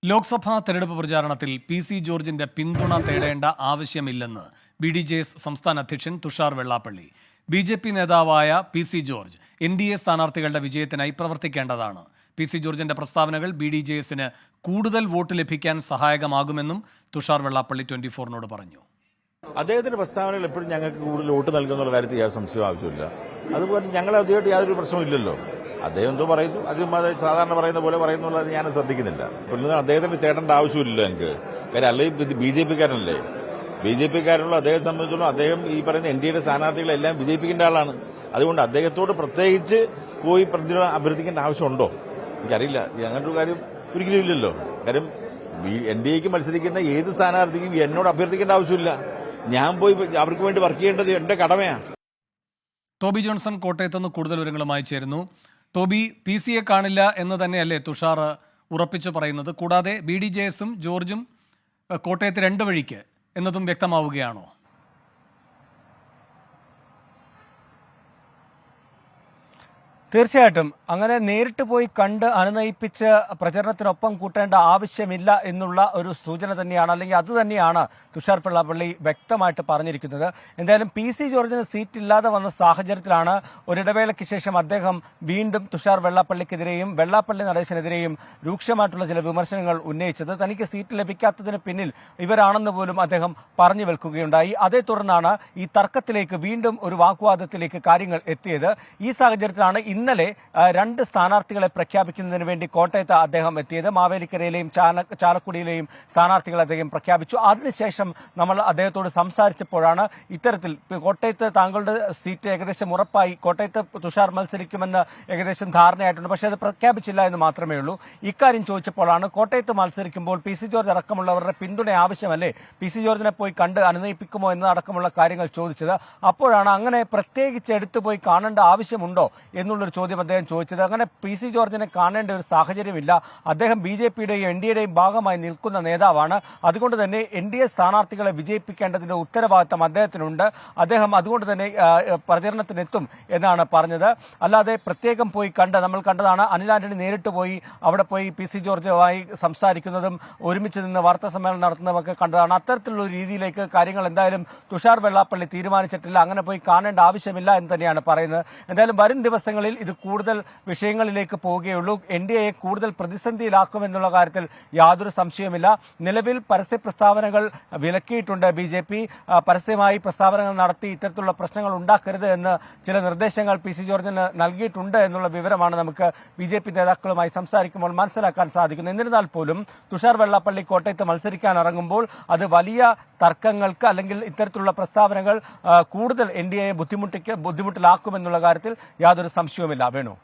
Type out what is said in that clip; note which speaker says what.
Speaker 1: ലോക്സഭാ തെരഞ്ഞെടുപ്പ് പ്രചാരണത്തിൽ പി.സി. ജോർജിന്റെ പിന്തുണ തേടേണ്ട ആവശ്യമില്ലെന്ന് ബി.ഡി.ജെ.എസ് സംസ്ഥാന അധ്യക്ഷൻ തുഷാർ വെള്ളാപ്പള്ളി. ബി.ജെ.പി. നേതാവായ പി.സി. ജോർജ് എൻ.ഡി.എ സ്ഥാനാർത്ഥികളുടെ വിജയത്തിനായി പ്രവർത്തിക്കേണ്ടതാണ്. പി.സി. ജോർജിന്റെ പ്രസ്താവനകൾ ബി.ഡി.ജെ.എസിന് കൂടുതൽ വോട്ട് ലഭിക്കാൻ സഹായകമാകുമെന്നും തുഷാർ വെള്ളാപ്പള്ളി 24-നോട് പറഞ്ഞു.
Speaker 2: അദ്ദേഹത്തിന്റെ പ്രസ്താവനകൾ എപ്പോഴും ഞങ്ങൾക്ക് കൂടുതൽ വോട്ട് നൽകുന്നുള്ള കാര്യത്തിൽ യാതൊരു സംശയം ആവശ്യമില്ല. അതുപോലെ ഞങ്ങൾ അദ്ദേഹമായിട്ട് യാതൊരു പ്രശ്നമില്ലല്ലോ. അദ്ദേഹം എന്തോ പറയുന്നു, അതും അത് സാധാരണ പറയുന്ന പോലെ പറയുന്നുള്ളത് ഞാൻ ശ്രദ്ധിക്കുന്നില്ല. അപ്പോൾ അദ്ദേഹത്തിന് തേടേണ്ട ആവശ്യമില്ലല്ലോ എനിക്ക്. കാര്യം അല്ലെങ്കിൽ ബി.ജെ.പിക്കാരനല്ലേ. ബി.ജെ.പിക്കാരുള്ള അദ്ദേഹത്തെ സംബന്ധിച്ചുള്ള അദ്ദേഹം ഈ പറയുന്ന എൻ.ഡി.എയുടെ സ്ഥാനാർത്ഥികളെല്ലാം വിജയിപ്പിക്കേണ്ട ആളാണ്. അതുകൊണ്ട് അദ്ദേഹത്തോട് പ്രത്യേകിച്ച് പോയി പ്രതിരോധം അഭ്യർത്ഥിക്കേണ്ട ആവശ്യമുണ്ടോ എനിക്കറിയില്ല. അങ്ങനൊരു കാര്യം ഒരിക്കലും ഇല്ലല്ലോ. കാര്യം എൻ.ഡി.എക്ക് മത്സരിക്കുന്ന ഏത് സ്ഥാനാർത്ഥിക്കും എന്നോട് അഭ്യർത്ഥിക്കേണ്ട ആവശ്യമില്ല. ഞാൻ പോയി അവർക്ക് വേണ്ടി വർക്ക് ചെയ്യേണ്ടത് എന്റെ കടമയാണ്.
Speaker 1: ടോബി ജോൺസൺ കോട്ടയത്ത് നിന്ന് കൂടുതൽ വിവരങ്ങളുമായി ചേരുന്നു. ടോബി, പി.സിയെ കാണില്ല എന്ന് തന്നെയല്ലേ തുഷാർ ഉറപ്പിച്ചു പറയുന്നത്? കൂടാതെ ബി.ഡി.ജെ.എസും ജോർജും കോട്ടയത്ത് രണ്ട് വഴിക്ക് എന്നതും വ്യക്തമാവുകയാണോ?
Speaker 3: തീർച്ചയായിട്ടും അങ്ങനെ നേരിട്ട് പോയി കണ്ട് അനുനയിപ്പിച്ച് പ്രചരണത്തിനൊപ്പം കൂട്ടേണ്ട ആവശ്യമില്ല എന്നുള്ള ഒരു സൂചന തന്നെയാണ്, അല്ലെങ്കിൽ അത് തന്നെയാണ് തുഷാർ വെള്ളാപ്പള്ളി വ്യക്തമായിട്ട് പറഞ്ഞിരിക്കുന്നത്. എന്തായാലും പി.സി. ജോർജിന് സീറ്റ് ഇല്ലാതെ വന്ന സാഹചര്യത്തിലാണ് ഒരിടവേളയ്ക്ക് ശേഷം അദ്ദേഹം വീണ്ടും തുഷാർ വെള്ളാപ്പള്ളിക്കെതിരെയും വെള്ളാപ്പള്ളി നടേശനെതിരെയും രൂക്ഷമായിട്ടുള്ള ചില വിമർശനങ്ങൾ ഉന്നയിച്ചത്. തനിക്ക് സീറ്റ് ലഭിക്കാത്തതിന് പിന്നിൽ ഇവരാണെന്ന് പോലും അദ്ദേഹം പറഞ്ഞു വെക്കുകയുണ്ടായി. അതേ തുടർന്നാണ് ഈ തർക്കത്തിലേക്ക്, വീണ്ടും ഒരു വാഗ്വാദത്തിലേക്ക് കാര്യങ്ങൾ എത്തിയത്. ഈ സാഹചര്യത്തിലാണ് ഇന്നലെ രണ്ട് സ്ഥാനാർത്ഥികളെ പ്രഖ്യാപിക്കുന്നതിന് വേണ്ടി കോട്ടയത്ത് അദ്ദേഹം എത്തിയത്. മാവേലിക്കരയിലെയും ചാലക്കുടിയിലെയും സ്ഥാനാർത്ഥികളെ അദ്ദേഹം പ്രഖ്യാപിച്ചു. അതിനുശേഷം നമ്മൾ അദ്ദേഹത്തോട് സംസാരിച്ചപ്പോഴാണ് ഇത്തരത്തിൽ കോട്ടയത്ത് താങ്കളുടെ സീറ്റ് ഏകദേശം ഉറപ്പായി, കോട്ടയത്ത് തുഷാർ മത്സരിക്കുമെന്ന് ഏകദേശം ധാരണയായിട്ടുണ്ട്, പക്ഷേ അത് പ്രഖ്യാപിച്ചില്ല എന്ന് മാത്രമേ ഉള്ളൂ. ഇക്കാര്യം ചോദിച്ചപ്പോഴാണ് കോട്ടയത്ത് മത്സരിക്കുമ്പോൾ പി.സി. ജോർജ് അടക്കമുള്ളവരുടെ പിന്തുണ ആവശ്യമല്ലേ, പി.സി. ജോർജിനെ പോയി കണ്ട് അനുനയിപ്പിക്കുമോ എന്നതടക്കമുള്ള കാര്യങ്ങൾ ചോദിച്ചത്. അപ്പോഴാണ് അങ്ങനെ പ്രത്യേകിച്ച് എടുത്തു പോയി കാണേണ്ട ആവശ്യമുണ്ടോ എന്നുള്ളൊരു ചോദ്യം അദ്ദേഹം ചോദിച്ചത്. അങ്ങനെ പി.സി. ജോർജിനെ കാണേണ്ട ഒരു സാഹചര്യമില്ല. അദ്ദേഹം ബി.ജെ.പിയുടെയും എൻ.ഡി.എയുടെയും ഭാഗമായി നിൽക്കുന്ന നേതാവാണ്. അതുകൊണ്ട് തന്നെ എൻ.ഡി.എ സ്ഥാനാർത്ഥികളെ വിജയിപ്പിക്കേണ്ടതിന്റെ ഉത്തരവാദിത്തം അദ്ദേഹത്തിനുണ്ട്. അദ്ദേഹം അതുകൊണ്ട് തന്നെ പ്രചരണത്തിനെത്തും എന്നാണ് പറഞ്ഞത്. അല്ലാതെ പ്രത്യേകം പോയി നമ്മൾ കണ്ടതാണ് അനിൽ ആന്റണി നേരിട്ട് പോയി അവിടെ പോയി പി.സി. ജോർജുമായി സംസാരിക്കുന്നതും ഒരുമിച്ച് നിന്ന് വാർത്താ സമ്മേളനം നടത്തുന്നതൊക്കെ കണ്ടതാണ്. അത്തരത്തിലുള്ള രീതിയിലേക്ക് കാര്യങ്ങൾ എന്തായാലും തുഷാർ വെള്ളാപ്പള്ളി തീരുമാനിച്ചിട്ടില്ല. അങ്ങനെ പോയി കാണേണ്ട ആവശ്യമില്ല എന്ന് തന്നെയാണ് പറയുന്നത്. എന്തായാലും വരും ദിവസങ്ങളിൽ ഇത് കൂടുതൽ വിഷയങ്ങളിലേക്ക് പോവുകയുള്ളൂ. എൻ.ഡി.എയെ കൂടുതൽ പ്രതിസന്ധിയിലാക്കുമെന്നുള്ള കാര്യത്തിൽ യാതൊരു സംശയവുമില്ല. നിലവിൽ പരസ്യ പ്രസ്താവനകൾ വിലക്കിയിട്ടുണ്ട് ബി.ജെ.പി. പരസ്യമായി പ്രസ്താവനകൾ നടത്തി ഇത്തരത്തിലുള്ള പ്രശ്നങ്ങൾ ഉണ്ടാക്കരുത് എന്ന് ചില നിർദ്ദേശങ്ങൾ പി.സി. ജോർജിന് നൽകിയിട്ടുണ്ട് എന്നുള്ള വിവരമാണ് നമുക്ക് ബി.ജെ.പി. നേതാക്കളുമായി സംസാരിക്കുമ്പോൾ മനസ്സിലാക്കാൻ സാധിക്കുന്നത്. എന്നിരുന്നാൽ പോലും തുഷാർ വെള്ളാപ്പള്ളി കോട്ടയത്ത് മത്സരിക്കാൻ ഇറങ്ങുമ്പോൾ അത് വലിയ തർക്കങ്ങൾക്ക് അല്ലെങ്കിൽ ഇത്തരത്തിലുള്ള പ്രസ്താവനകൾ കൂടുതൽ എൻ.ഡി.എയെ ബുദ്ധിമുട്ടിലാക്കുമെന്നുള്ള കാര്യത്തിൽ യാതൊരു സംശയവുമില്ല. വേണു.